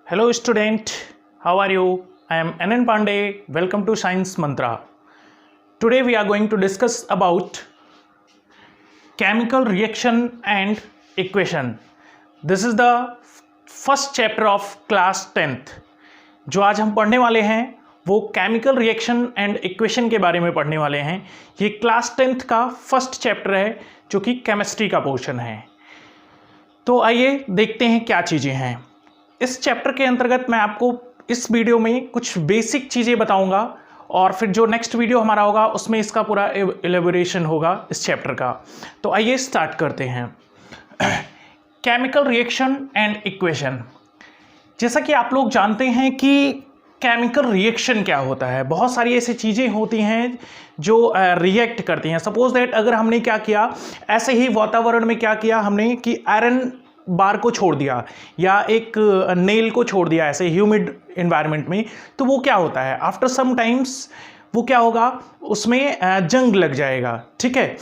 Hello student, how are you? I am NN Pandey. Welcome to Science Mantra. Today we are going to discuss about chemical reaction and equation. This is the first chapter of class 10th. जो आज हम पढ़ने वाले हैं वो chemical reaction and equation के बारे में पढ़ने वाले हैं। ये क्लास 10th का फर्स्ट चैप्टर है जो कि केमिस्ट्री का पोर्शन है। तो आइए देखते हैं क्या चीज़ें हैं। इस चैप्टर के अंतर्गत मैं आपको इस वीडियो में कुछ बेसिक चीज़ें बताऊंगा और फिर जो नेक्स्ट वीडियो हमारा होगा उसमें इसका पूरा एलेबोरेशन होगा इस चैप्टर का। तो आइए स्टार्ट करते हैं। Chemical reaction and equation. जैसा कि आप लोग जानते हैं कि केमिकल रिएक्शन क्या होता है, बहुत सारी ऐसी चीज़ें होती हैं जो रिएक्ट करती हैं। सपोज दैट अगर हमने क्या किया, ऐसे ही वातावरण में क्या किया हमने कि आयरन बार को छोड़ दिया या एक नेल को छोड़ दिया ऐसे ह्यूमिड एनवायरनमेंट में, तो वो क्या होता है, आफ्टर सम टाइम्स वो क्या होगा, उसमें जंग लग जाएगा। ठीक है,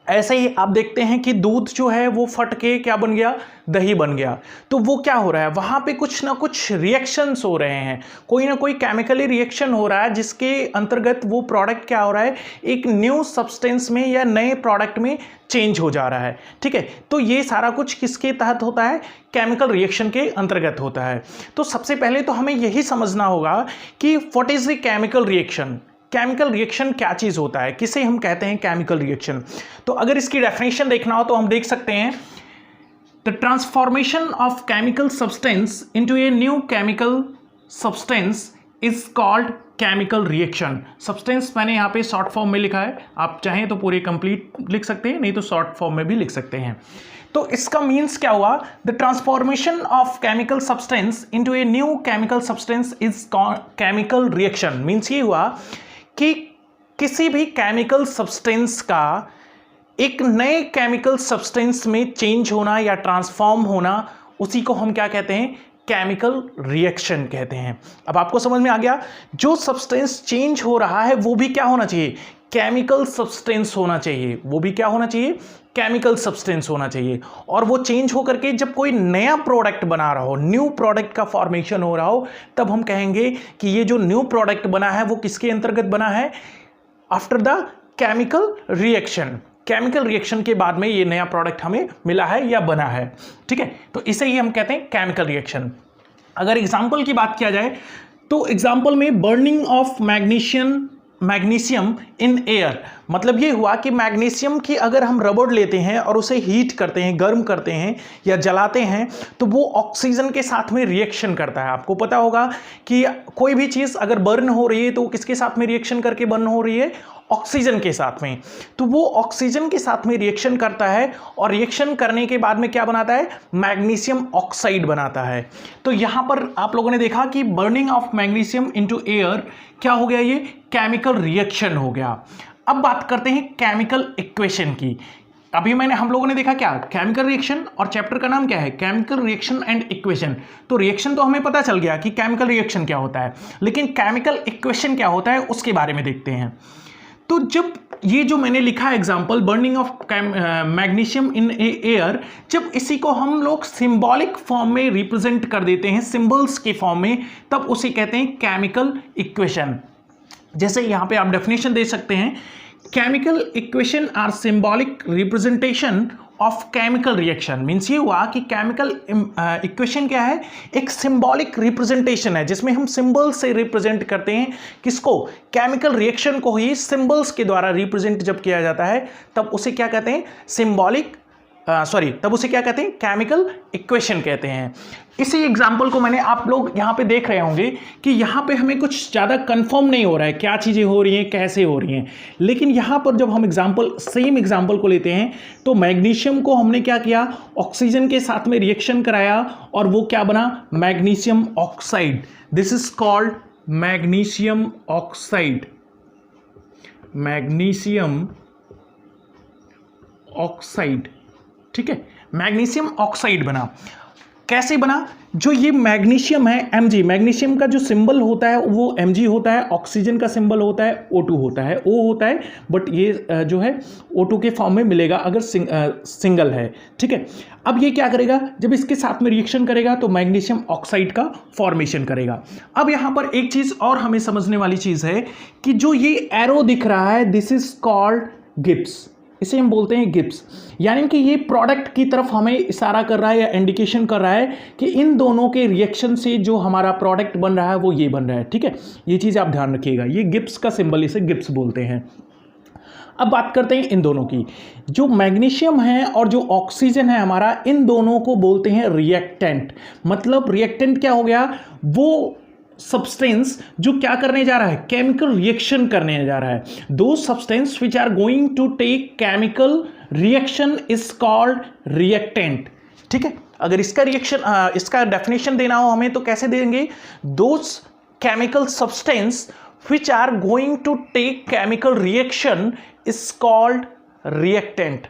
ऐसे ही आप देखते हैं कि दूध जो है वो फट के क्या बन गया, दही बन गया। तो वो क्या हो रहा है, वहाँ पे कुछ ना कुछ रिएक्शंस हो रहे हैं, कोई ना कोई केमिकली रिएक्शन हो रहा है जिसके अंतर्गत वो प्रोडक्ट क्या हो रहा है, एक न्यू सब्सटेंस में या नए प्रोडक्ट में चेंज हो जा रहा है। ठीक है, तो ये सारा कुछ किसके तहत होता है, केमिकल रिएक्शन के अंतर्गत होता है। तो सबसे पहले तो हमें यही समझना होगा कि what is the chemical reaction. Chemical reaction क्या चीज़ होता है, किसे हम कहते हैं केमिकल रिएक्शन। तो अगर इसकी डेफिनेशन देखना हो तो हम देख सकते हैं, the transformation of chemical substance into a new chemical substance is called chemical reaction. Substance मैंने यहाँ पे शॉर्ट फॉर्म में लिखा है, आप चाहें तो पूरे कंप्लीट लिख सकते हैं, नहीं तो शॉर्ट फॉर्म में भी लिख सकते हैं। तो इसका मीन्स क्या हुआ, the transformation of chemical substance into a new chemical substance is chemical reaction. Means ये हुआ कि किसी भी केमिकल सब्सटेंस का एक नए केमिकल सब्सटेंस में चेंज होना या ट्रांसफॉर्म होना, उसी को हम क्या कहते हैं, केमिकल रिएक्शन कहते हैं। अब आपको समझ में आ गया, जो सब्सटेंस चेंज हो रहा है वो भी क्या होना चाहिए, केमिकल सब्सटेंस होना चाहिए। वो भी क्या होना चाहिए, केमिकल सब्सटेंस होना चाहिए। और वो चेंज होकर के जब कोई नया प्रोडक्ट बना रहा हो, न्यू प्रोडक्ट का फॉर्मेशन हो रहा हो, तब हम कहेंगे कि ये जो न्यू प्रोडक्ट बना है वो किसके अंतर्गत बना है, after the chemical reaction. Chemical reaction के बाद में ये नया प्रोडक्ट हमें मिला है या बना है। ठीक है, तो इसे ही हम कहते हैं केमिकल रिएक्शन। अगर एग्जाम्पल की बात किया जाए तो एग्जाम्पल में burning of magnesium in air, मतलब ये हुआ कि मैग्नीशियम की अगर हम रबड़ लेते हैं और उसे हीट करते हैं, गर्म करते हैं या जलाते हैं, तो वो ऑक्सीजन के साथ में रिएक्शन करता है। आपको पता होगा कि कोई भी चीज़ अगर बर्न हो रही है तो किसके साथ में रिएक्शन करके बर्न हो रही है, ऑक्सीजन के साथ में। तो वो ऑक्सीजन के साथ में रिएक्शन करता है और रिएक्शन करने के बाद में क्या बनाता है, मैग्नीशियम ऑक्साइड बनाता है। तो यहां पर आप लोगों ने देखा कि burning of magnesium into air क्या हो गया, ये केमिकल रिएक्शन हो गया। अब बात करते हैं केमिकल इक्वेशन की। अभी हम लोगों ने देखा क्या, केमिकल रिएक्शन, और चैप्टर का नाम क्या है, केमिकल रिएक्शन एंड इक्वेशन। तो रिएक्शन तो हमें पता चल गया कि केमिकल रिएक्शन क्या होता है, लेकिन केमिकल इक्वेशन क्या होता है उसके बारे में देखते हैं। तो जब ये जो मैंने लिखा example, burning of magnesium in air, जब इसी को हम लोग सिंबॉलिक फॉर्म में रिप्रेजेंट कर देते हैं, सिंबल्स के फॉर्म में, तब उसे कहते हैं केमिकल इक्वेशन। जैसे यहाँ पे आप डेफिनेशन दे सकते हैं, chemical equation are symbolic representation of chemical reaction. Means ये हुआ कि केमिकल इक्वेशन क्या है, एक सिंबॉलिक रिप्रेजेंटेशन है जिसमें हम सिंबल से रिप्रेजेंट करते हैं किसको, केमिकल रिएक्शन को ही सिंबल्स के द्वारा रिप्रेजेंट जब किया जाता है तब उसे क्या कहते हैं, तब उसे क्या कहते हैं, केमिकल इक्वेशन कहते हैं। इसी एग्जाम्पल को मैंने, आप लोग यहाँ पे देख रहे होंगे कि यहाँ पे हमें कुछ ज़्यादा कंफर्म नहीं हो रहा है क्या चीज़ें हो रही हैं, कैसे हो रही हैं, लेकिन यहाँ पर जब हम सेम एग्जाम्पल को लेते हैं तो मैग्नीशियम को हमने क्या किया, ऑक्सीजन के साथ में रिएक्शन कराया और वो क्या बना, magnesium oxide. This is called magnesium oxide. Magnesium oxide, ठीक है, मैग्नीशियम ऑक्साइड बना। कैसे बना? जो ये मैग्नीशियम है Mg, मैग्नीशियम का जो सिंबल होता है वो Mg होता है, ऑक्सीजन का सिंबल होता है O2 होता है, O होता है, बट ये जो है O2 के फॉर्म में मिलेगा अगर सिंगल है, ठीक है। अब ये क्या करेगा, जब इसके साथ में रिएक्शन करेगा तो मैग्नीशियम ऑक्साइड का फॉर्मेशन करेगा। अब यहां पर एक चीज और हमें समझने वाली चीज है कि जो ये एरो दिख रहा है, दिस इज कॉल्ड गिब्स, इसे हम बोलते हैं गिब्स, यानी कि ये प्रोडक्ट की तरफ हमें इशारा कर रहा है या इंडिकेशन कर रहा है कि इन दोनों के रिएक्शन से जो हमारा प्रोडक्ट बन रहा है वो ये बन रहा है, ठीक है। ये चीज़ आप ध्यान रखिएगा, ये गिब्स का सिंबल, इसे गिब्स बोलते हैं। अब बात करते हैं इन दोनों की, जो मैग्नीशियम है और जो ऑक्सीजन है हमारा, इन दोनों को बोलते हैं रिएक्टेंट। मतलब रिएक्टेंट क्या हो गया, वो सब्सटेंस जो क्या करने जा रहा है, केमिकल रिएक्शन करने जा रहा है। Those substance which are going to take chemical reaction is called reactant, ठीक है। अगर इसका रिएक्शन इसका डेफिनेशन देना हो हमें तो कैसे देंगे, those chemical substance which are going to take chemical reaction is called reactant.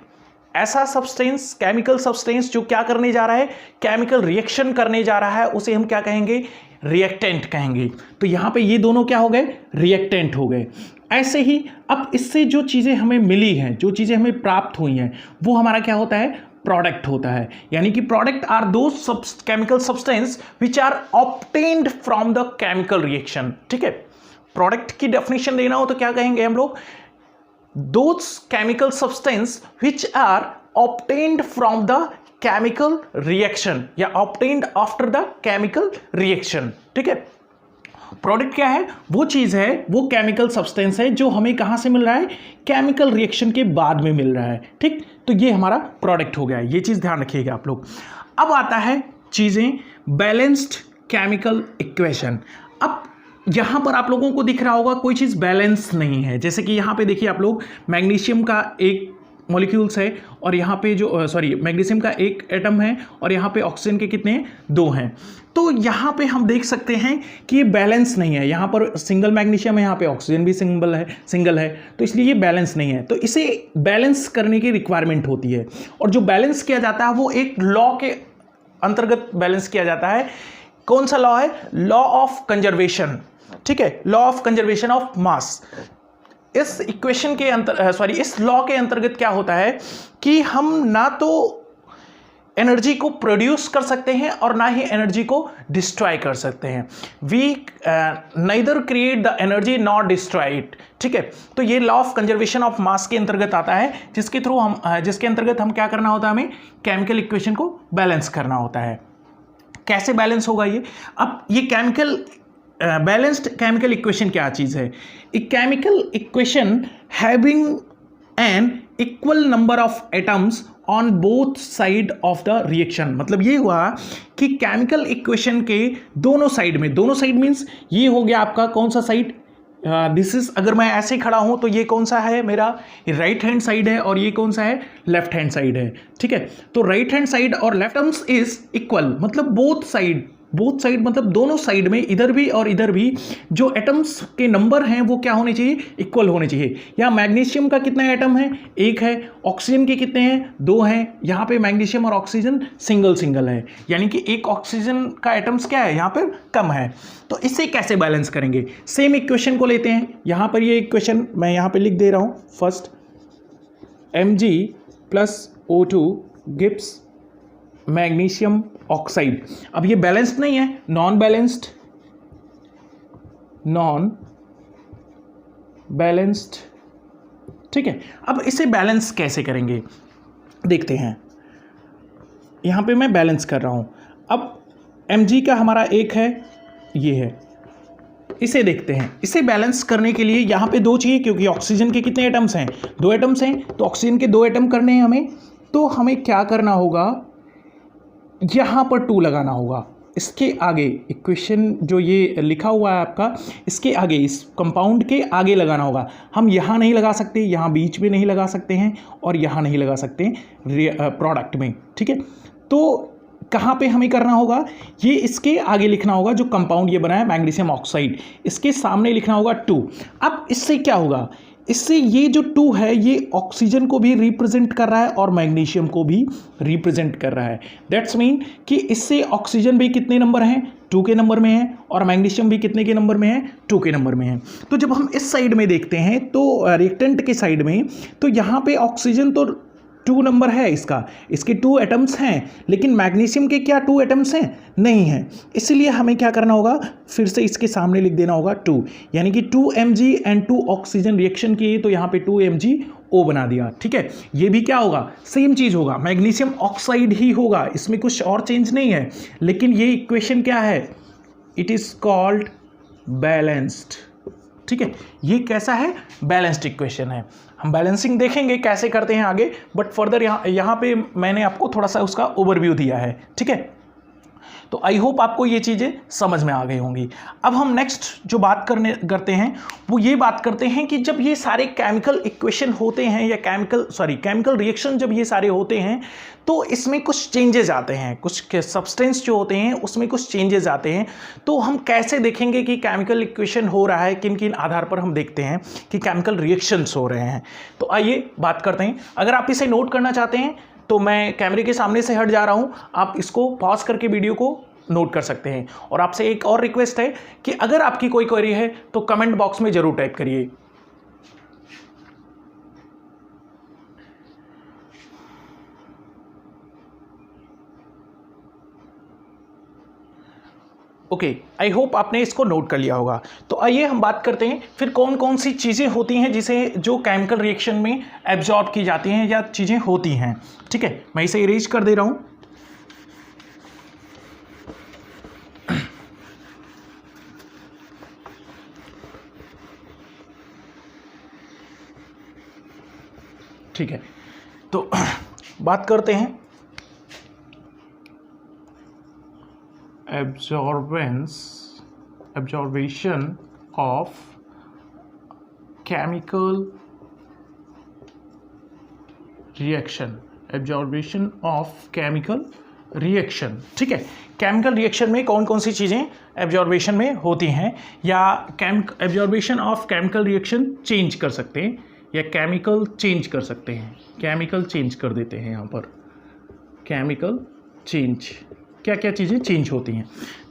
ऐसा सब्सटेंस, केमिकल सब्सटेंस जो क्या करने जा रहा है, केमिकल रिएक्शन करने जा रहा है, उसे हम क्या कहेंगे, रिएक्टेंट कहेंगे। तो यहां पे ये दोनों क्या हो गए, रिएक्टेंट हो गए। ऐसे ही अब इससे जो चीजें हमें मिली हैं, जो चीजें हमें प्राप्त हुई हैं, वो हमारा क्या होता है, प्रोडक्ट होता है। यानी कि product are those chemical substance which are obtained from the chemical reaction, ठीक है। प्रोडक्ट की डेफिनेशन देना हो तो क्या कहेंगे हम लोग, those chemical substance which are obtained from the chemical reaction या obtained after the chemical reaction, ठीक है। प्रोडक्ट क्या है, वो चीज है, वो केमिकल सब्सटेंस है जो हमें कहां से मिल रहा है, केमिकल रिएक्शन के बाद में मिल रहा है, ठीक। तो ये हमारा प्रोडक्ट हो गया, ये चीज ध्यान रखिएगा आप लोग। अब आता है चीजें बैलेंस्ड केमिकल इक्वेशन। अब यहां पर आप लोगों को दिख रहा होगा कोई चीज बैलेंस नहीं है, जैसे कि यहां पे देखिए आप लोग, मैग्नीशियम का एक मॉलिक्यूल्स है और यहाँ पे जो मैग्नीशियम का एक एटम है और यहाँ पे ऑक्सीजन के कितने हैं, 2 हैं। तो यहाँ पे हम देख सकते हैं कि ये बैलेंस नहीं है, यहाँ पर सिंगल मैग्नीशियम है, यहाँ पे ऑक्सीजन भी सिंगल है, तो इसलिए ये बैलेंस नहीं है। तो इसे बैलेंस करने की रिक्वायरमेंट होती है, और जो बैलेंस किया जाता है वो एक लॉ के अंतर्गत बैलेंस किया जाता है। कौन सा लॉ है, लॉ ऑफ कंजर्वेशन, ठीक है, लॉ ऑफ कंजर्वेशन ऑफ मास। इस इक्वेशन के इस लॉ के अंतर्गत क्या होता है कि हम ना तो एनर्जी को प्रोड्यूस कर सकते हैं और ना ही एनर्जी को डिस्ट्रॉय कर सकते हैं। We neither create the energy not destroy it, ठीक है। तो ये law of conservation of mass के अंतर्गत आता है, जिसके अंतर्गत हम क्या करना होता है, हमें केमिकल इक्वेशन को बैलेंस करना होता है। कैसे बैलेंस होगा ये, अब ये बैलेंस्ड केमिकल इक्वेशन क्या चीज है, a chemical equation having an equal number of atoms on both side of the reaction. मतलब ये हुआ कि केमिकल इक्वेशन के दोनों साइड मीन्स ये हो गया आपका कौन सा साइड, दिस इज, अगर मैं ऐसे खड़ा हूं तो ये कौन सा है मेरा, राइट हैंड साइड है, और ये कौन सा है, लेफ्ट हैंड साइड है, ठीक है। तो राइट हैंड साइड और लेफ्ट एटम्स इज इक्वल, मतलब बोथ साइड मतलब दोनों साइड में, इधर भी और इधर भी जो एटम्स के नंबर हैं वो क्या होने चाहिए, इक्वल होने चाहिए। यहाँ मैग्नीशियम का कितना एटम है, 1 है, ऑक्सीजन के कितने हैं, 2 हैं। यहाँ पे मैग्नीशियम और ऑक्सीजन सिंगल है, यानी कि एक ऑक्सीजन का एटम्स क्या है, यहाँ पर कम है। तो इसे कैसे बैलेंस करेंगे, सेम इक्वेशन को लेते हैं। यहाँ पर ये इक्वेशन मैं यहाँ पे लिख दे रहा हूँ, first Mg + O2 gives magnesium oxide. अब ये बैलेंस्ड नहीं है, नॉन बैलेंस्ड, ठीक है। अब इसे बैलेंस कैसे करेंगे देखते हैं। यहां पे मैं बैलेंस कर रहा हूं। अब Mg का हमारा 1 है, ये है, इसे देखते हैं। इसे बैलेंस करने के लिए यहाँ पे 2 चाहिए, क्योंकि ऑक्सीजन के कितने एटम्स हैं, 2 एटम्स हैं, तो ऑक्सीजन के 2 एटम करने हैं हमें। तो हमें क्या करना होगा, यहाँ पर 2 लगाना होगा, इसके आगे इक्वेशन जो ये लिखा हुआ है आपका, इसके आगे, इस कंपाउंड के आगे लगाना होगा। हम यहाँ नहीं लगा सकते, यहाँ बीच में नहीं लगा सकते हैं, और यहाँ नहीं लगा सकते हैं प्रोडक्ट में, ठीक है। तो कहाँ पे हमें करना होगा, ये इसके आगे लिखना होगा, जो कंपाउंड ये बनाया मैग्नीशियम ऑक्साइड, इसके सामने लिखना होगा 2। अब इससे क्या होगा, इससे ये जो 2 है ये ऑक्सीजन को भी रिप्रेजेंट कर रहा है और मैग्नीशियम को भी रिप्रेजेंट कर रहा है। दैट्स मीन कि इससे ऑक्सीजन भी कितने नंबर हैं, 2 के नंबर में है, और मैग्नीशियम भी कितने के नंबर में है, 2 के नंबर में है। तो जब हम इस साइड में देखते हैं तो रिएक्टेंट के साइड में, तो यहाँ पे ऑक्सीजन तो 2 नंबर है इसके 2 एटम्स हैं, लेकिन मैग्नीशियम के क्या 2 एटम्स हैं, नहीं हैं। इसलिए हमें क्या करना होगा, फिर से इसके सामने लिख देना होगा 2, यानी कि 2 Mg एंड 2 ऑक्सीजन रिएक्शन किए तो यहाँ पे 2 MgO बना दिया। ठीक है, ये भी क्या होगा, सेम चीज होगा, मैग्नीशियम ऑक्साइड ही होगा, इसमें कुछ और चेंज नहीं है। लेकिन ये इक्वेशन क्या है, इट इज कॉल्ड बैलेंस्ड। ठीक है, ये कैसा है, बैलेंस्ड इक्वेशन है। हम बैलेंसिंग देखेंगे कैसे करते हैं आगे, बट फर्दर यहाँ पे मैंने आपको थोड़ा सा उसका ओवरव्यू दिया है। ठीक है, तो आई होप आपको ये चीज़ें समझ में आ गई होंगी। अब हम नेक्स्ट जो बात करते हैं वो ये बात करते हैं कि जब ये सारे केमिकल इक्वेशन होते हैं या केमिकल रिएक्शन जब ये सारे होते हैं तो इसमें कुछ चेंजेस आते हैं, कुछ सब्सटेंस जो होते हैं उसमें कुछ चेंजेस आते हैं। तो हम कैसे देखेंगे कि केमिकल इक्वेशन हो रहा है, किन किन आधार पर हम देखते हैं कि केमिकल रिएक्शंस हो रहे हैं। तो आइए बात करते हैं। अगर आप इसे नोट करना चाहते हैं तो मैं कैमरे के सामने से हट जा रहा हूं, आप इसको पॉज करके वीडियो को नोट कर सकते हैं। और आपसे एक और रिक्वेस्ट है कि अगर आपकी कोई क्वेरी है तो कमेंट बॉक्स में जरूर टाइप करिए। ओके, आई होप आपने इसको नोट कर लिया होगा। तो आइए हम बात करते हैं फिर कौन कौन सी चीज़ें होती हैं जो केमिकल रिएक्शन में एब्जॉर्ब की जाती हैं या चीज़ें होती हैं। ठीक है, मैं इसे इरेज कर दे रहा हूं। ठीक है, तो बात करते हैं absorption of chemical reaction, ठीक है, केमिकल रिएक्शन में कौन कौन सी चीज़ें एब्जॉर्बेशन में होती हैं या absorption of chemical reaction change कर सकते हैं या केमिकल चेंज कर सकते हैं। केमिकल चेंज कर देते हैं यहाँ पर, केमिकल चेंज, क्या क्या चीज़ें चेंज होती हैं।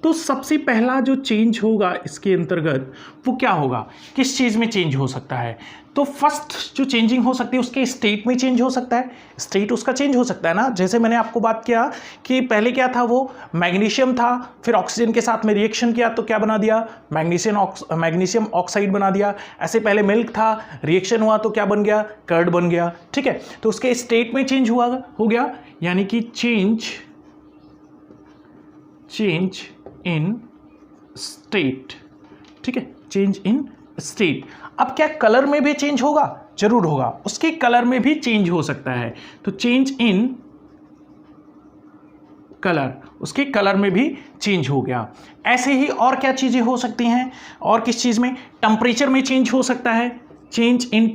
तो सबसे पहला जो चेंज होगा इसके अंतर्गत वो क्या होगा, किस चीज़ में चेंज हो सकता है। तो फर्स्ट जो चेंजिंग हो सकती है उसके स्टेट में चेंज हो सकता है, स्टेट उसका चेंज हो सकता है ना। जैसे मैंने आपको बात किया कि पहले क्या था, वो मैग्नीशियम था, फिर ऑक्सीजन के साथ में रिएक्शन किया तो क्या बना दिया, मैग्नीशियम ऑक्साइड बना दिया। ऐसे पहले मिल्क था, रिएक्शन हुआ तो क्या बन गया, कर्ड बन गया। ठीक है, तो उसके स्टेट में चेंज हो गया, यानी कि चेंज इन स्टेट। ठीक है, चेंज इन स्टेट। अब क्या कलर में भी चेंज होगा, जरूर होगा, उसके कलर में भी चेंज हो सकता है। तो चेंज इन कलर, उसके कलर में भी चेंज हो गया। ऐसे ही और क्या चीजें हो सकती हैं, और किस चीज में, टेम्परेचर में चेंज हो सकता है, चेंज इन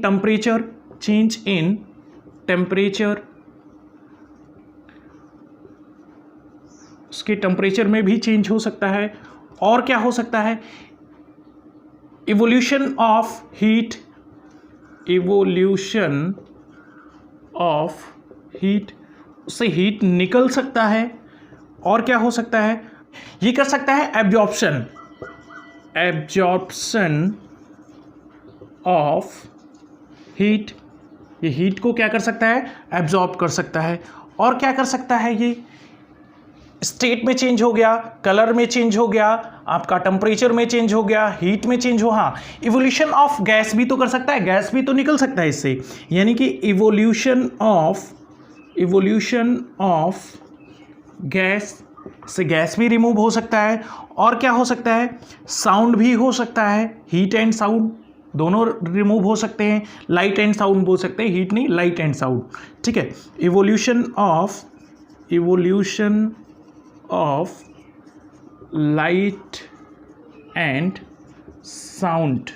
टेम्परेचर, उसके टेम्परेचर में भी चेंज हो सकता है। और क्या हो सकता है, इवोल्यूशन ऑफ हीट, उससे हीट निकल सकता है। और क्या हो सकता है, ये कर सकता है एब्जॉर्प्शन ऑफ हीट, ये हीट को क्या कर सकता है, एब्जॉर्ब कर सकता है। और क्या कर सकता है, ये स्टेट में चेंज हो गया, कलर में चेंज हो गया, आपका टेम्परेचर में चेंज हो गया, हीट में चेंज हो। हाँ, इवोल्यूशन ऑफ गैस भी तो कर सकता है, गैस भी तो निकल सकता है इससे, यानी कि इवोल्यूशन ऑफ गैस, से गैस भी रिमूव हो सकता है। और क्या हो सकता है, साउंड भी हो सकता है, हीट एंड साउंड दोनों रिमूव हो सकते हैं, लाइट एंड साउंड बोल सकते हैं, हीट नहीं, लाइट एंड साउंड। ठीक है, evolution of light and sound.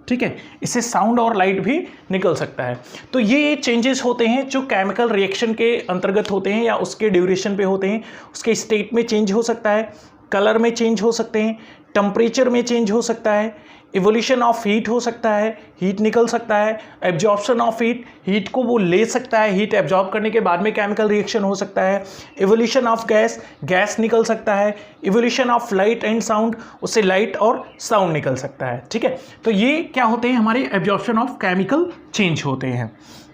ठीक है, इससे साउंड और लाइट भी निकल सकता है। तो ये चेंजेस होते हैं जो केमिकल रिएक्शन के अंतर्गत होते हैं या उसके ड्यूरेशन पे होते हैं। उसके स्टेट में चेंज हो सकता है, कलर में चेंज हो सकते हैं, टेम्परेचर में चेंज हो सकता है, इवोल्यूशन ऑफ हीट हो सकता है, हीट निकल सकता है, एब्जॉर्प्शन ऑफ हीट, हीट को वो ले सकता है, हीट एब्जॉर्ब करने के बाद में केमिकल रिएक्शन हो सकता है, इवोल्यूशन ऑफ गैस, गैस निकल सकता है, evolution of light and sound, उससे लाइट और साउंड निकल सकता है। ठीक है, तो ये क्या होते हैं, हमारे एब्जॉर्प्शन ऑफ केमिकल चेंज होते हैं।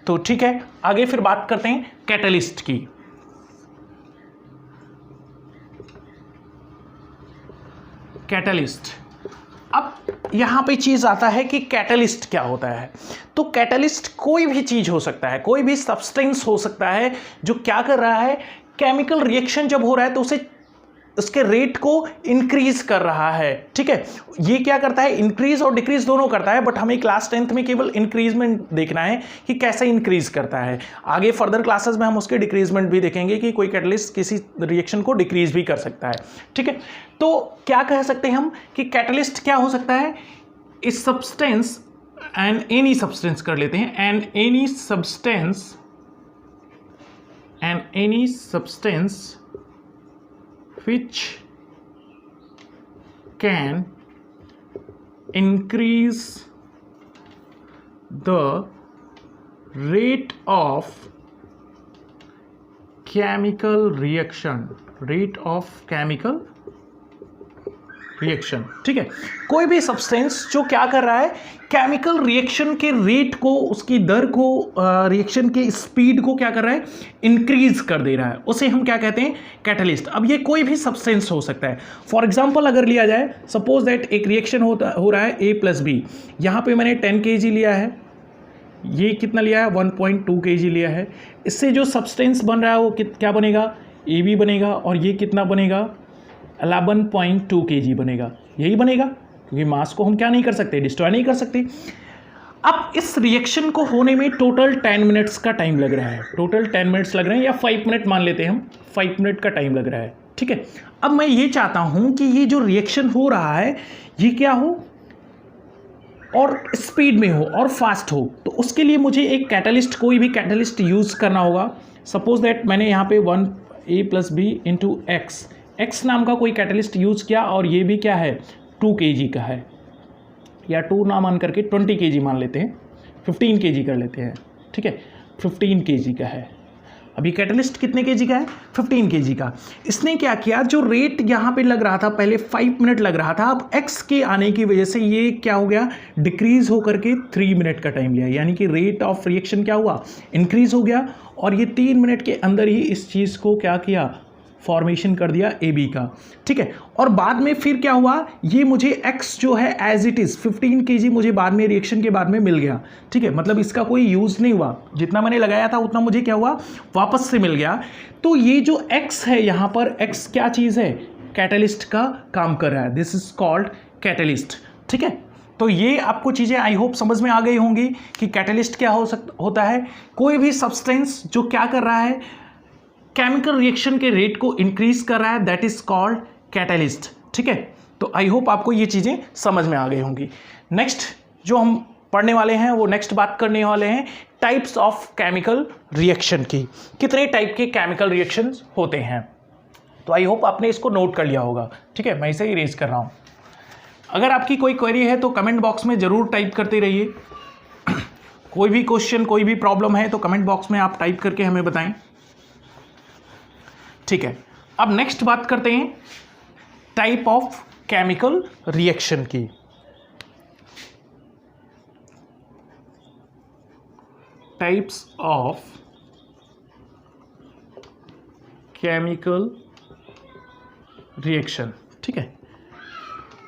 तो ठीक है, आगे फिर बात करते हैं कैटलिस्ट की। कैटलिस्ट, अब यहां पे चीज आता है कि कैटलिस्ट क्या होता है। तो कैटलिस्ट कोई भी चीज हो सकता है, कोई भी सब्सटेंस हो सकता है जो क्या कर रहा है, केमिकल रिएक्शन जब हो रहा है तो उसे उसके रेट को इंक्रीज कर रहा है। ठीक है, ये क्या करता है, इंक्रीज और डिक्रीज दोनों करता है, बट हमें क्लास 10th में केवल इंक्रीजमेंट देखना है कि कैसे इंक्रीज करता है। आगे फर्दर क्लासेस में हम उसके डिक्रीजमेंट भी देखेंगे कि कोई कैटलिस्ट किसी रिएक्शन को डिक्रीज भी कर सकता है। ठीक है, तो क्या कह सकते हैं हम कि कैटलिस्ट क्या हो सकता है, इस सब्सटेंस एंड एनी सब्सटेंस कर लेते हैं, and any substance which can increase the rate of chemical reaction, ठीक है, कोई भी सब्सटेंस जो क्या कर रहा है, केमिकल रिएक्शन के रेट को, उसकी दर को, रिएक्शन के स्पीड को क्या कर रहा है, इंक्रीज कर दे रहा है, उसे हम क्या कहते हैं, कैटलिस्ट। अब ये कोई भी सब्सटेंस हो सकता है। फॉर एग्जांपल अगर लिया जाए, सपोज दैट एक रिएक्शन हो रहा है A+B, यहाँ पे मैंने 10 kg लिया है, ये कितना लिया है, 1.2 kg लिया है। इससे जो सब्सटेंस बन रहा है वो क्या बनेगा, AB बनेगा, और ये कितना बनेगा, 11.2 kg बनेगा, यही बनेगा, क्योंकि मास को हम क्या नहीं कर सकते, डिस्ट्रॉय नहीं कर सकते। अब इस रिएक्शन को होने में टोटल 10 मिनट्स का टाइम लग रहा है, टोटल 10 मिनट्स लग रहे हैं, या 5 मिनट मान लेते हैं हम, 5 मिनट का टाइम लग रहा है। ठीक है, अब मैं ये चाहता हूं कि ये जो रिएक्शन हो रहा है ये क्या हो, और स्पीड में हो और फास्ट हो, तो उसके लिए मुझे एक कैटलिस्ट, कोई भी कैटलिस्ट यूज़ करना होगा। सपोज दैट मैंने यहाँ पे 1A+B × X नाम का कोई कैटलिस्ट यूज़ किया, और ये भी क्या है, 2 kg का है, या 2 ना मान करके 20 kg मान लेते हैं, 15 kg कर लेते हैं। ठीक है, 15 kg का है। अभी कैटलिस्ट कितने kg का है, 15 kg का। इसने क्या किया, जो रेट यहाँ पे लग रहा था, पहले 5 मिनट लग रहा था, अब X के आने की वजह से ये क्या हो गया, डिक्रीज होकर के 3 मिनट का टाइम लिया, यानी कि रेट ऑफ रिएक्शन क्या हुआ, इंक्रीज हो गया, और ये 3 मिनट के अंदर ही इस चीज़ को क्या किया, फॉर्मेशन कर दिया AB का। ठीक है, और बाद में फिर क्या हुआ, ये मुझे X जो है एज इट इज़ 15 kg मुझे बाद में रिएक्शन के बाद में मिल गया। ठीक है, मतलब इसका कोई यूज़ नहीं हुआ, जितना मैंने लगाया था उतना मुझे क्या हुआ, वापस से मिल गया। तो ये जो X है यहाँ पर, X क्या चीज़ है, कैटलिस्ट का काम कर रहा है, दिस इज कॉल्ड कैटलिस्ट। ठीक है, तो ये आपको चीज़ें आई होप समझ में आ गई होंगी कि कैटलिस्ट क्या होता है, कोई भी सब्सटेंस जो क्या कर रहा है, केमिकल रिएक्शन के रेट को इंक्रीज कर रहा है, दैट इज कॉल्ड कैटलिस्ट। ठीक है, तो आई होप आपको ये चीज़ें समझ में आ गई होंगी। नेक्स्ट जो हम पढ़ने वाले हैं, वो नेक्स्ट बात करने वाले हैं टाइप्स ऑफ केमिकल रिएक्शन की, कितने टाइप के केमिकल रिएक्शंस होते हैं। तो आई होप आपने इसको नोट कर लिया होगा। ठीक है, मैं इसे इरेज कर रहा हूँ। अगर आपकी कोई क्वेरी है तो कमेंट बॉक्स में ज़रूर टाइप करते रहिए। कोई भी क्वेश्चन, कोई भी प्रॉब्लम है तो कमेंट बॉक्स में आप टाइप करके हमें बताएं। ठीक है, अब नेक्स्ट बात करते हैं टाइप ऑफ केमिकल रिएक्शन की। Types of chemical reaction. ठीक है,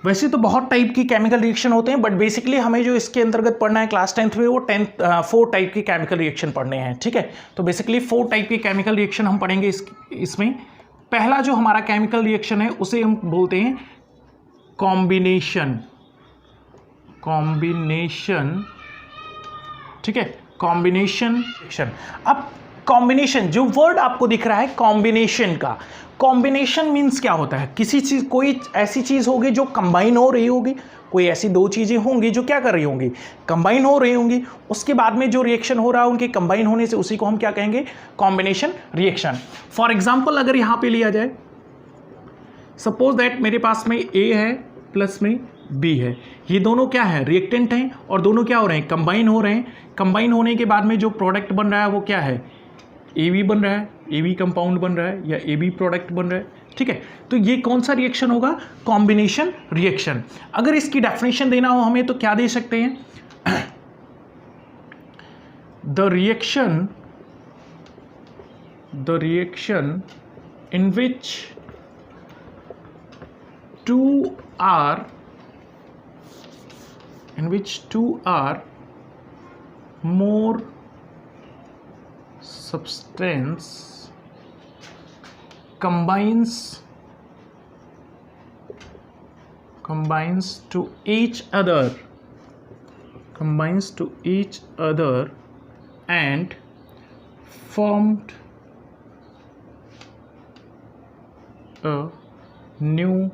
वैसे तो बहुत टाइप की केमिकल रिएक्शन होते हैं, बट बेसिकली हमें जो इसके अंतर्गत पढ़ना है क्लास 10th में, वो 4 टाइप की केमिकल रिएक्शन पढ़ने हैं। ठीक है, तो बेसिकली 4 टाइप की केमिकल रिएक्शन हम पढ़ेंगे इसमें। पहला जो हमारा केमिकल रिएक्शन है उसे हम बोलते हैं कॉम्बिनेशन। ठीक है, कॉम्बिनेशन रिएक्शन। अब कॉम्बिनेशन, जो वर्ड आपको दिख रहा है कॉम्बिनेशन का, कॉम्बिनेशन मीन्स क्या होता है, किसी चीज़, कोई ऐसी चीज़ होगी जो कंबाइन हो रही होगी, कोई ऐसी 2 चीज़ें होंगी जो क्या कर रही होंगी, कंबाइन हो रही होंगी, उसके बाद में जो रिएक्शन हो रहा है उनके कंबाइन होने से उसी को हम क्या कहेंगे, कॉम्बिनेशन रिएक्शन। फॉर एग्जांपल अगर यहाँ पे लिया जाए, सपोज दैट मेरे पास में A है प्लस में बी है। ये दोनों क्या है, रिएक्टेंट हैं और दोनों क्या हो रहे हैं, कंबाइन हो रहे हैं। कंबाइन होने के बाद में जो प्रोडक्ट बन रहा है वो क्या है, ए बी बन रहा है, ए बी कंपाउंड बन रहा है या ए बी प्रोडक्ट बन रहा है। ठीक है, तो ये कौन सा रिएक्शन होगा, कॉम्बिनेशन रिएक्शन। अगर इसकी डेफिनेशन देना हो हमें तो क्या दे सकते हैं, the reaction in which two are more substance combines to each other and formed a new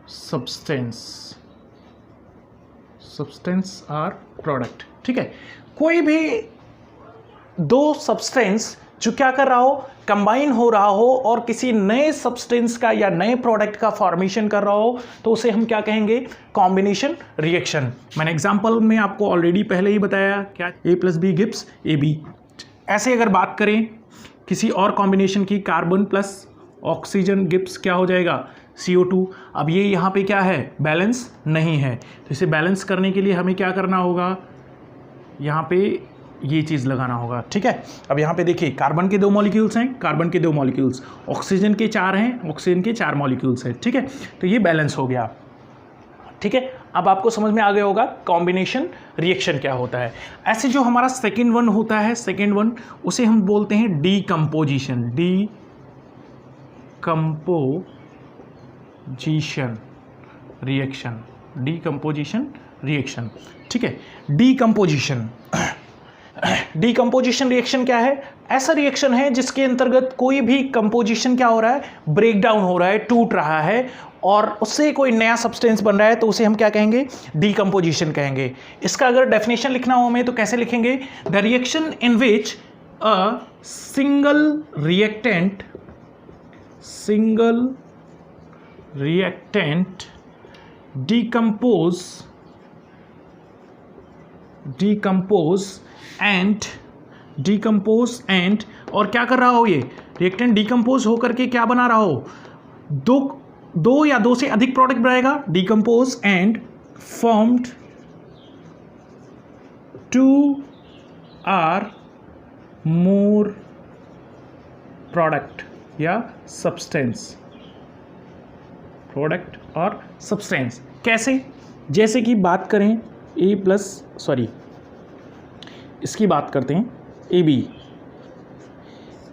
substance or product। ठीक है, कोई भी दो सब्सटेंस जो क्या कर रहा हो, कंबाइन हो रहा हो और किसी नए सब्सटेंस का या नए प्रोडक्ट का फॉर्मेशन कर रहा हो तो उसे हम क्या कहेंगे, कॉम्बिनेशन रिएक्शन। मैंने एग्जांपल में आपको ऑलरेडी पहले ही बताया, क्या A + B गिव्स AB। ऐसे अगर बात करें किसी और कॉम्बिनेशन की, कार्बन प्लस ऑक्सीजन गिव्स क्या हो जाएगा, CO2। अब ये यहाँ पे क्या है, बैलेंस नहीं है, तो इसे बैलेंस करने के लिए हमें क्या करना होगा, यहाँ पे ये चीज़ लगाना होगा। ठीक है, अब यहाँ पे देखिए कार्बन के 2 मॉलिक्यूल्स हैं, कार्बन के 2 मॉलिक्यूल्स, ऑक्सीजन के 4 हैं, ऑक्सीजन के 4 मॉलिक्यूल्स हैं। ठीक है, तो ये बैलेंस हो गया। ठीक है, अब आपको समझ में आ गया होगा कॉम्बिनेशन रिएक्शन क्या होता है। ऐसे जो हमारा सेकेंड वन होता है, सेकेंड वन उसे हम बोलते हैं डीकम्पोजिशन, डीकम्पोजिशन रिएक्शन। ठीक है, डीकम्पोजिशन रिएक्शन क्या है, ऐसा रिएक्शन है जिसके अंतर्गत कोई भी कंपोजिशन क्या हो रहा है, ब्रेक डाउन हो रहा है, टूट रहा है और उससे कोई नया सब्सटेंस बन रहा है, तो उसे हम क्या कहेंगे, डीकम्पोजिशन कहेंगे। इसका अगर डेफिनेशन लिखना हो हमें तो कैसे लिखेंगे, the reaction in which a single reactant decompose and और क्या कर रहा हो, ये रिएक्टेंट डिकम्पोज होकर के क्या बना रहा हो, दो या दो से अधिक प्रोडक्ट बनाएगा, decompose and formed 2 or more product या सब्सटेंस, प्रोडक्ट और सब्सटेंस। कैसे, जैसे कि बात करें इसकी बात करते हैं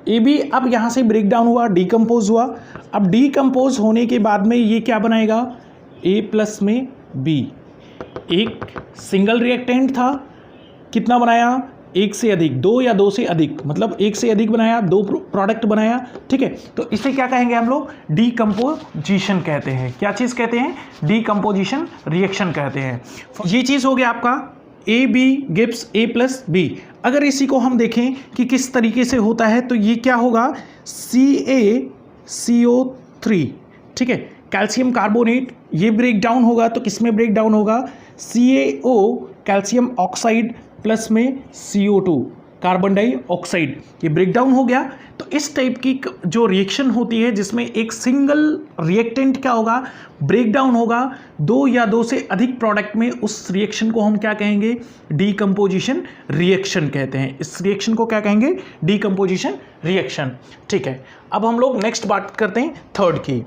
AB। अब यहाँ से ब्रेक डाउन हुआ, डीकम्पोज हुआ। अब डीकम्पोज होने के बाद में ये क्या बनाएगा, A+ में B। एक सिंगल रिएक्टेंट था, कितना बनाया, एक से अधिक, 2 या 2 से अधिक, मतलब एक से अधिक बनाया, 2 प्रोडक्ट बनाया। ठीक है, तो इसे क्या कहेंगे हम लोग, डीकम्पोजिशन कहते हैं। क्या चीज़ कहते हैं, डीकम्पोजिशन रिएक्शन कहते हैं। ये चीज़ हो गया आपका AB गिव्स A+B। अगर इसी को हम देखें कि किस तरीके से होता है तो ये क्या होगा, CaCO3। ठीक है, कैल्शियम कार्बोनेट, ये ब्रेक डाउन होगा तो किस में ब्रेक डाउन होगा, CaO कैल्शियम ऑक्साइड प्लस में CO2 कार्बन डाइऑक्साइड, ये ब्रेक डाउन हो गया। तो इस टाइप की जो रिएक्शन होती है जिसमें एक सिंगल रिएक्टेंट क्या होगा, ब्रेक डाउन होगा, 2 या 2 से अधिक प्रोडक्ट में, उस रिएक्शन को हम क्या कहेंगे, डीकम्पोजिशन रिएक्शन कहते हैं। इस रिएक्शन को क्या कहेंगे, डीकम्पोजिशन रिएक्शन। ठीक है, अब हम लोग नेक्स्ट बात करते हैं थर्ड की।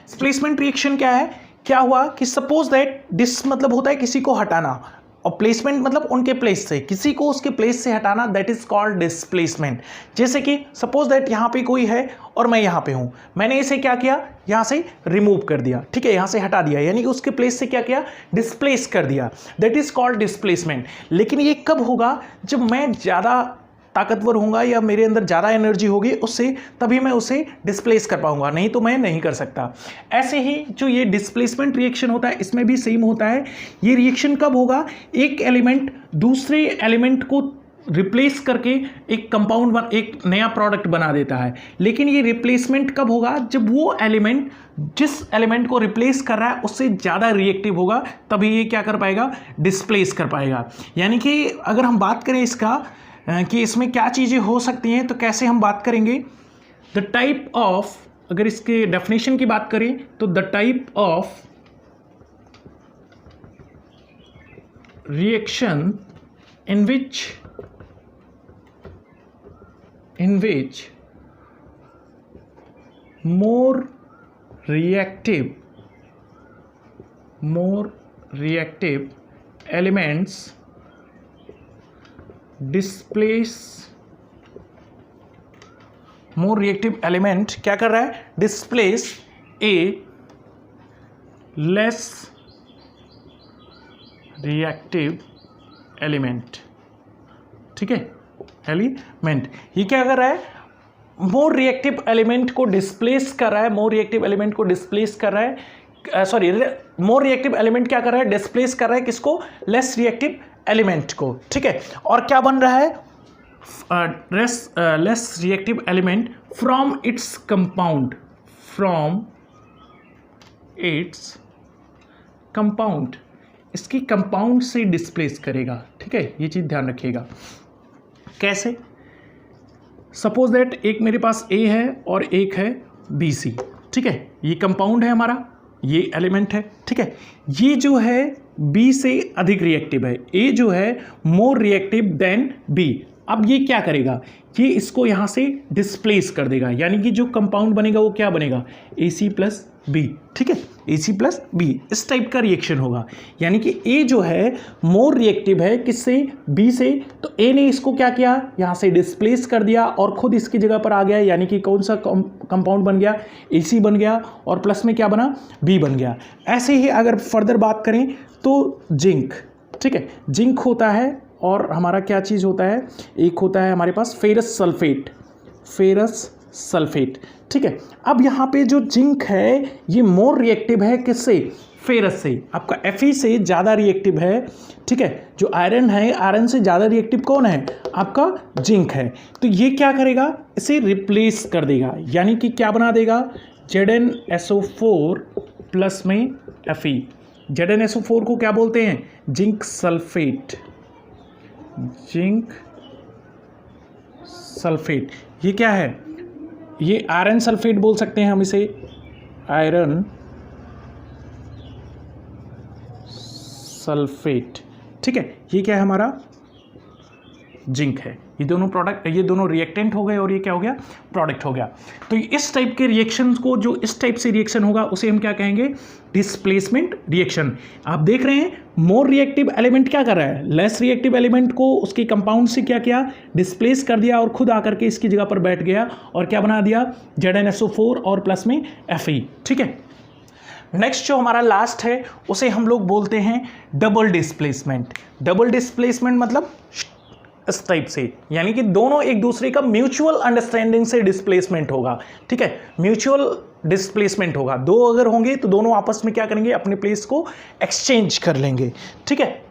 डिस्प्लेसमेंट रिएक्शन क्या है, क्या हुआ कि सपोज दैट डिस मतलब होता है किसी को हटाना और प्लेसमेंट मतलब उनके प्लेस से, किसी को उसके प्लेस से हटाना, दैट इज कॉल्ड डिस्प्लेसमेंट। जैसे कि सपोज दैट यहाँ पे कोई है और मैं यहाँ पे हूँ, मैंने इसे क्या किया, यहाँ से रिमूव कर दिया। ठीक है, यहाँ से हटा दिया, यानी कि उसके प्लेस से क्या किया, डिस्प्लेस कर दिया, दैट इज कॉल्ड डिस्प्लेसमेंट। लेकिन ये कब होगा, जब मैं ज़्यादा ताकतवर होऊंगा या मेरे अंदर ज़्यादा एनर्जी होगी उससे, तभी मैं उसे डिस्प्लेस कर पाऊंगा, नहीं तो मैं नहीं कर सकता। ऐसे ही जो ये डिस्प्लेसमेंट रिएक्शन होता है इसमें भी सेम होता है। ये रिएक्शन कब होगा, एक एलिमेंट दूसरे एलिमेंट को रिप्लेस करके एक कंपाउंड एक नया प्रोडक्ट बना देता है। लेकिन ये रिप्लेसमेंट कब होगा? जब वो एलिमेंट जिस एलिमेंट को रिप्लेस कर रहा है उससे ज़्यादा रिएक्टिव होगा, तभी ये क्या कर पाएगा? डिस्प्लेस कर पाएगा। यानी कि अगर हम बात करें इसका कि इसमें क्या चीज़ें हो सकती हैं, तो कैसे हम बात करेंगे? द टाइप ऑफ, अगर इसके डेफिनेशन की बात करें तो the type of reaction in which more reactive elements displace, more reactive element क्या कर रहा है? displace a less reactive element. ठीक है, एलिमेंट ये क्या कर रहा है? मोर रिएक्टिव एलिमेंट को डिस्प्लेस कर रहा है, मोर रिएक्टिव एलिमेंट को डिस्प्लेस कर रहा है, सॉरी, मोर रिएक्टिव एलिमेंट क्या कर रहा है? डिस्प्लेस कर रहा है किसको? लेस रिएक्टिव एलिमेंट को। ठीक है, और क्या बन रहा है? Less reactive element from its compound, from its compound, इसकी कंपाउंड से डिस्प्लेस करेगा। ठीक है, ये चीज़ ध्यान रखिएगा। कैसे? सपोज दैट एक मेरे पास ए है और एक है बी सी। ठीक है, ये कंपाउंड है हमारा, ये एलिमेंट है। ठीक है, ये जो है बी से अधिक रिएक्टिव है, ए जो है मोर रिएक्टिव देन बी। अब ये क्या करेगा? ये इसको यहाँ से डिस्प्लेस कर देगा, यानी कि जो कंपाउंड बनेगा वो क्या बनेगा? ए सी प्लस बी। ठीक है, ए सी प्लस बी, इस टाइप का रिएक्शन होगा। यानी कि ए जो है मोर रिएक्टिव है किससे? बी से। तो ए ने इसको क्या किया? यहाँ से डिस्प्लेस कर दिया और खुद इसकी जगह पर आ गया, यानी कि कौन सा कंपाउंड बन गया? ए सी बन गया, और प्लस में क्या बना? बी बन गया। ऐसे ही अगर फर्दर बात करें तो जिंक। ठीक है, जिंक होता है और हमारा क्या चीज़ होता है? एक होता है हमारे पास फेरस सल्फेट, फेरस सल्फेट। ठीक है, अब यहाँ पे जो जिंक है ये मोर रिएक्टिव है किससे? फेरस से। आपका Fe से ज़्यादा रिएक्टिव है। ठीक है, जो आयरन है, आयरन से ज़्यादा रिएक्टिव कौन है? आपका जिंक है। तो ये क्या करेगा? इसे रिप्लेस कर देगा, यानी कि क्या बना देगा? ZnSO4 प्लस में Fe। ZnSO4 को क्या बोलते हैं? Zinc sulphate, zinc sulphate. ये क्या है? ये आयरन सल्फेट बोल सकते हैं हम इसे, आयरन सल्फेट। ठीक है, ये क्या है? हमारा जिंक है। ये दोनों प्रोडक्ट, ये दोनों रिएक्टेंट हो गए और ये क्या हो गया? प्रोडक्ट हो गया। तो इस टाइप के रिएक्शन को, जो इस टाइप से रिएक्शन होगा उसे हम क्या कहेंगे? Displacement reaction. आप देख रहे हैं मोर रिएक्टिव एलिमेंट क्या कर रहा है? लेस रिएक्टिव एलिमेंट को उसके कंपाउंड से क्या किया? डिस्प्लेस कर दिया और खुद आकर के इसकी जगह पर बैठ गया और क्या बना दिया? ZnSO4 और प्लस में Fe। ठीक है, नेक्स्ट जो हमारा लास्ट है उसे हम लोग बोलते हैं डबल डिस्प्लेसमेंट। डबल डिस्प्लेसमेंट मतलब इस टाइप से, यानी कि दोनों एक दूसरे का म्यूचुअल अंडरस्टैंडिंग से डिस्प्लेसमेंट होगा। ठीक है, म्यूचुअल डिस्प्लेसमेंट होगा। दो अगर होंगे तो दोनों आपस में क्या करेंगे? अपने प्लेस को एक्सचेंज कर लेंगे। ठीक है,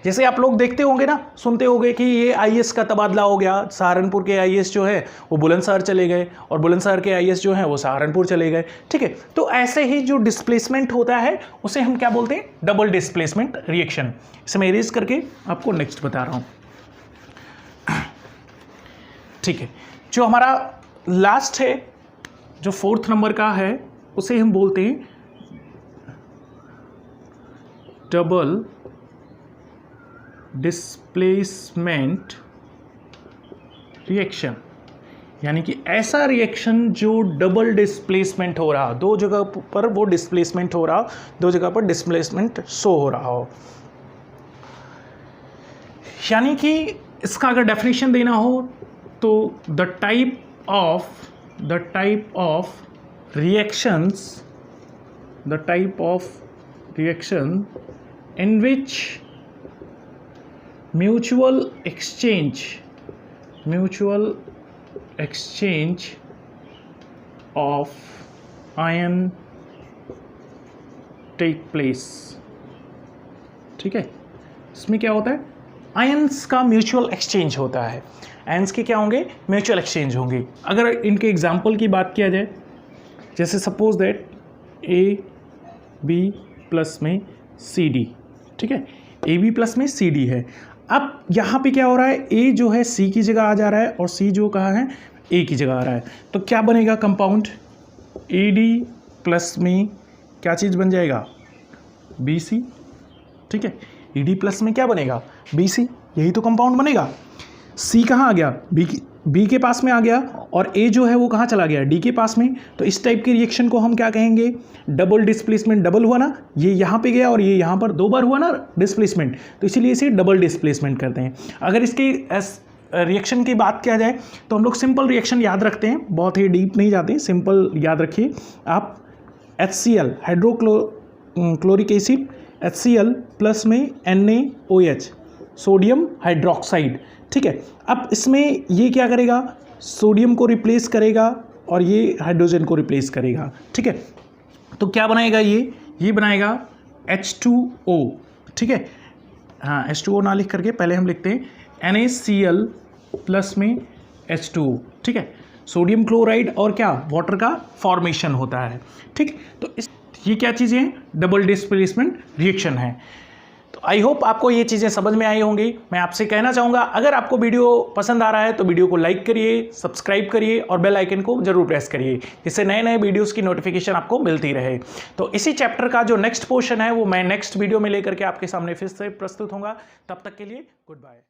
जैसे आप लोग देखते होंगे ना, सुनते होंगे कि ये आईएएस का तबादला हो गया, सहारनपुर के आईएएस जो है वो बुलंदशहर चले गए और बुलंदशहर के आईएएस जो है वो सहारनपुर चले गए। ठीक है, तो ऐसे ही जो डिस्प्लेसमेंट होता है उसे हम क्या बोलते हैं? Double displacement reaction. इसे मैं इरेज करके आपको नेक्स्ट बता रहा हूँ। ठीक है, जो हमारा लास्ट है, जो 4th नंबर का है, उसे हम बोलते हैं डबल डिस्प्लेसमेंट रिएक्शन। यानी कि ऐसा रिएक्शन जो डबल डिस्प्लेसमेंट हो रहा, दो जगह पर वो डिस्प्लेसमेंट हो रहा, दो जगह पर डिस्प्लेसमेंट शो हो रहा हो। यानी कि इसका अगर डेफिनेशन देना हो तो the type of reactions in which mutual exchange of ion take place। ठीक है, इसमें क्या होता है? आयंस का म्यूचुअल एक्सचेंज होता है। आयंस के क्या होंगे? म्यूचुअल एक्सचेंज होंगे। अगर इनके एग्जाम्पल की बात किया जाए, जैसे सपोज दैट AB प्लस में CD, ठीक है, AB प्लस में CD है। अब यहाँ पे क्या हो रहा है? A जो है C की जगह आ जा रहा है और C जो कहा है A की जगह आ रहा है, तो क्या बनेगा कंपाउंड? AD प्लस में क्या चीज़ बन जाएगा? BC, ठीक है। ED प्लस में क्या बनेगा? BC, यही तो कंपाउंड बनेगा। C कहाँ आ गया? B के पास में आ गया और A जो है वो कहाँ चला गया? D के पास में। तो इस टाइप के रिएक्शन को हम क्या कहेंगे? Double displacement. डबल हुआ ना, ये यहाँ पे गया और ये यहाँ पर 2 बार हुआ ना डिस्प्लेसमेंट, तो इसीलिए इसे डबल डिस्प्लेसमेंट करते हैं। अगर इसके रिएक्शन की बात किया जाए तो हम लोग सिंपल रिएक्शन याद रखते हैं, बहुत ही डीप नहीं जाते, सिंपल याद रखिए आप। HCl hydrochloric acid, HCl plus में NaOH सोडियम हाइड्रोक्साइड, ठीक है। अब इसमें ये क्या करेगा? सोडियम को रिप्लेस करेगा और ये हाइड्रोजन को रिप्लेस करेगा, ठीक है। तो क्या बनाएगा ये बनाएगा H2O, ठीक है। हाँ, H2O ना लिख करके पहले हम लिखते हैं NaCl प्लस में H2O, ठीक है। सोडियम क्लोराइड और क्या वाटर का फॉर्मेशन होता है, ठीक। तो ये क्या चीज़ें हैं? डबल डिस्प्लेसमेंट रिएक्शन है। तो आई होप आपको ये चीज़ें समझ में आई होंगी। मैं आपसे कहना चाहूँगा, अगर आपको वीडियो पसंद आ रहा है तो वीडियो को लाइक करिए, सब्सक्राइब करिए और बेल आइकन को जरूर प्रेस करिए, जिससे नए नए वीडियोस की नोटिफिकेशन आपको मिलती रहे। तो इसी चैप्टर का जो नेक्स्ट पोर्शन है वो मैं नेक्स्ट वीडियो में लेकर के आपके सामने फिर से प्रस्तुत होऊंगा। तब तक के लिए गुड बाय।